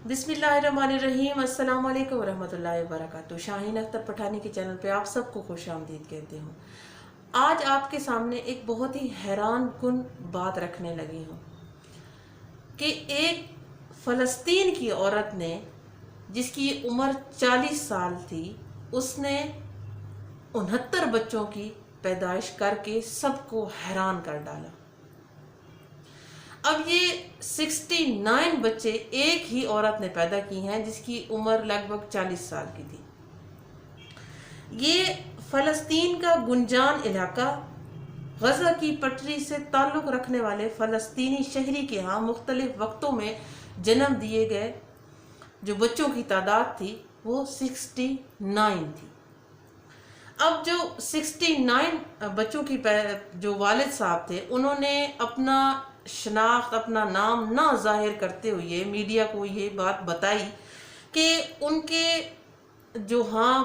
बिस्मिल्लाहिर्रहमानिर्रहीम। अस्सलाम वालेकुम वरहमतुल्लाहि वबरकातुहू। शाहीन अख्तर पठानी के चैनल पे आप सबको खुशामदीद कहती हूँ। आज आपके सामने एक बहुत ही हैरान कुन बात रखने लगी हूँ कि एक फ़लस्तीन की औरत ने, जिसकी उम्र 40 साल थी, उसने 69 बच्चों की पैदाइश करके सबको हैरान कर डाला। अब ये 69 बच्चे एक ही औरत ने पैदा की हैं, जिसकी उम्र लगभग 40 साल की थी। ये फ़लस्तीन का गुंजान इलाका, गज़ा की पटरी से ताल्लुक़ रखने वाले फ़लस्तीनी शहरी के यहाँ मुख्तलिफ़ वक्तों में जन्म दिए गए जो बच्चों की तादाद थी वो 69 थी। अब जो 69 बच्चों की जो वालिद साहब थे, उन्होंने अपना शनाख्त, अपना नाम ना जाहिर करते हुए मीडिया को ये बात बताई कि उनके जो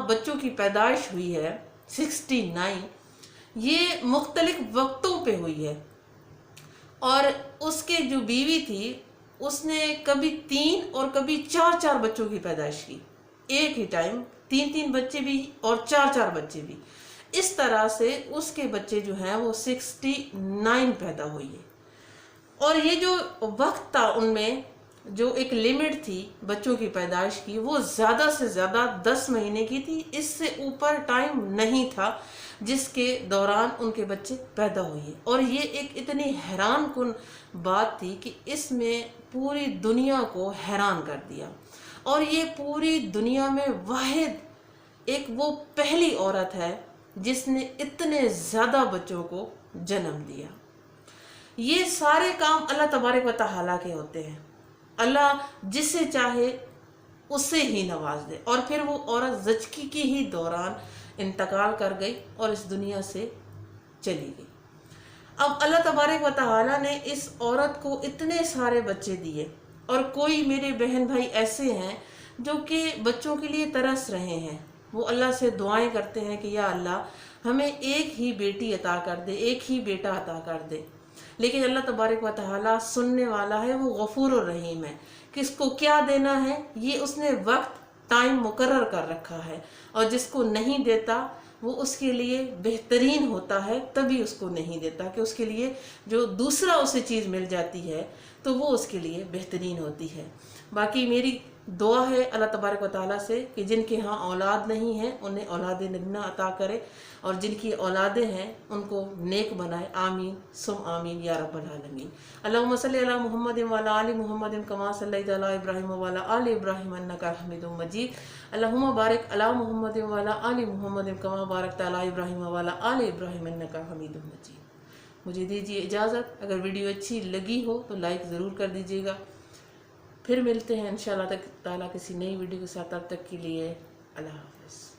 बच्चों की पैदाइश हुई है 69, ये मुख्तलिफ वक्तों पे हुई है। और उसके जो बीवी थी, उसने कभी 3 और कभी 4 बच्चों की पैदाइश की, एक ही टाइम 3 बच्चे भी और 4 बच्चे भी। इस तरह से उसके बच्चे जो हैं वो 69 पैदा हुई है। और ये जो वक्त था, उनमें जो एक लिमिट थी बच्चों की पैदाइश की, वो ज़्यादा से ज़्यादा 10 महीने की थी। इससे ऊपर टाइम नहीं था जिसके दौरान उनके बच्चे पैदा हुए। और ये एक इतनी हैरान कुन बात थी कि इसमें पूरी दुनिया को हैरान कर दिया। और ये पूरी दुनिया में वाहिद एक वो पहली औरत है जिसने इतने ज़्यादा बच्चों को जन्म दिया। ये सारे काम अल्लाह तबारक व तआला के होते हैं। अल्लाह जिसे चाहे उससे ही नवाज दे। और फिर वो औरत ज़चकी की ही दौरान इंतकाल कर गई और इस दुनिया से चली गई। अब अल्लाह तबारक व तआला ने इस औरत को इतने सारे बच्चे दिए, और कोई मेरे बहन भाई ऐसे हैं जो कि बच्चों के लिए तरस रहे हैं। वो अल्लाह से दुआएं करते हैं कि या अल्लाह हमें एक ही बेटी अता कर दे, एक ही बेटा अता कर दे। लेकिन अल्लाह तबारक व तआला सुनने वाला है, वो गफूर और रहीम है। किसको क्या देना है ये उसने वक्त टाइम मुकर्रर कर रखा है, और जिसको नहीं देता वो उसके लिए बेहतरीन होता है, तभी उसको नहीं देता कि उसके लिए जो दूसरा उसे चीज़ मिल जाती है तो वो उसके लिए बेहतरीन होती है। बाकी मेरी दुआ है अल्लाह तबारक व तआला से कि जिनके यहाँ औलाद नहीं है उन्हें औलाद नगीना अता करे, और जिनकी औलादें हैं उनको नेक बनाए। आमीन सुम आमीन या रब्बल आलमीन। अल्लाहुम्मा सल्ली अला मुहम्मद व अला आलि मुहम्मद कमा सल्लैता अला इब्राहीम व अला आलि इब्राहीम इन्नका हमीदुम मजीद। अल्लाहुम्मा बारिक अला मुहम्मद व अला आलि मुहम्मद कमा बारकता अला इब्राहीम व अला आलि इब्राहीम इन्नका हमीदुम मजीद। मुझे दीजिए इजाज़त। अगर वीडियो अच्छी लगी हो तो लाइक ज़रूर कर दीजिएगा। फिर मिलते हैं इंशाअल्लाह ताला किसी नई वीडियो के साथ। तब तक के लिए अल्लाह हाफ़िज़।